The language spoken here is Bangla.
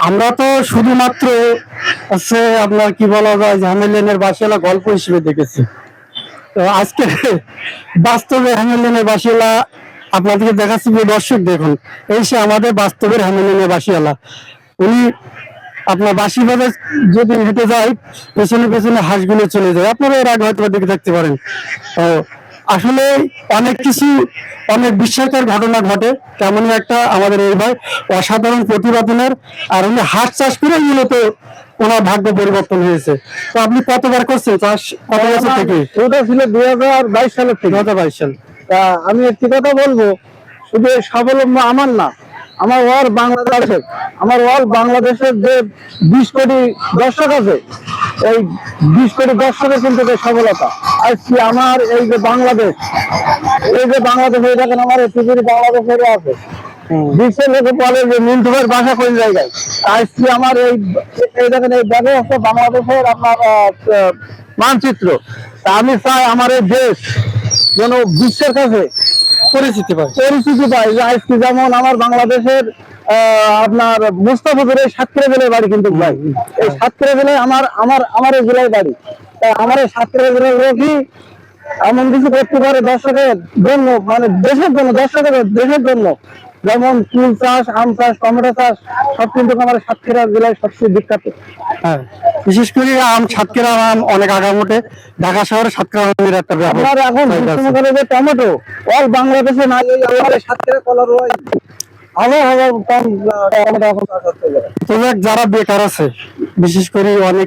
আমরা তো শুধুমাত্র হচ্ছে আপনার কি বলা যায় হ্যামিলটনের বাসিওয়ালা গল্প হিসেবে দেখেছি। তো আজকে বাস্তবে হ্যামিলটনের বাসিওয়ালা আপনাদেরকে দেখাচ্ছি। যে দর্শক দেখুন, এই সে আমাদের বাস্তবের হ্যামিলটনের বাসিওয়ালা। উনি আপনার বাঁশি বাজে যদি হেঁটে যায়, পেছনে পেছনে হাঁসগুলো চলে যায়। আপনারা এর আগে হয়তো দেখে থাকতে পারেন। তো আসলে অনেক কিছু, অনেক বিস্ময়কর ঘটনা ঘটে। তেমনই একটা আমাদের এই ভাই অসাধারণ প্রতিভাধনের, আর উনি হাঁস চাষ করে মূলত ওনার ভাগ্য পরিবর্তন হয়েছে। তো আপনি কতবার করছেন চাষ, কত বছর থেকে? ওটা ছিল 2022 সালের থেকে। 2022 সাল। তা আমি একটি কথা বলবো, শুধু এই স্বাবলম্বী আমার না, আমার অল বাংলাদেশের যে 20 কোটি দর্শক আছে, এই 20 কোটি দর্শকের কিন্তু এই সফলতা। আজকে আমার এই যে বাংলাদেশ, এই দেখেন আমার পৃথিবীর বাংলাদেশের আছে, বিশ্বের লোকে বলে যে মিন্টু ভাইয়ের বাসা কোন জায়গায়। আজকে আমার এই দেখেন এই ব্যাগে হচ্ছে বাংলাদেশের আপনার মানচিত্র। তা আমি চাই আমার এই দেশ যেন বিশ্বের কাছে পরিচিতি পায়। যে আজকে যেমন আমার বাংলাদেশের আপনার মুস্তাফাজুর এই সাতক্ষীরা জেলায় বাড়ি, কিন্তু ভাই এই সাতক্ষীরা জেলায় আমার এই জেলায় বাড়ি। তাই আমার এই সাতক্ষীরা জেলার লোকই এমন কিছু করতে পারে দর্শকের জন্য, মানে দেশের জন্য। যেমন ফুল চাষ, আম চাষ, টমেটো চাষ সব কিন্তু আমার সাতক্ষীরা জেলায় সবচেয়ে বিখ্যাত। হ্যাঁ, বিশেষ করে আম, সাতক্ষীরা আম অনেক আগামোটে। ঢাকা শহরে সাতক্ষীরা আমের একটা ব্যাপার। আপনার এখন গ্রীষ্মকালে যে টমেটো অল বাংলাদেশে নাই, এই আমাদের সাতক্ষীরা কলার কম টমেটো এখন চাষ হচ্ছে। যারা বেকার আছে, বিশেষ করে অনেক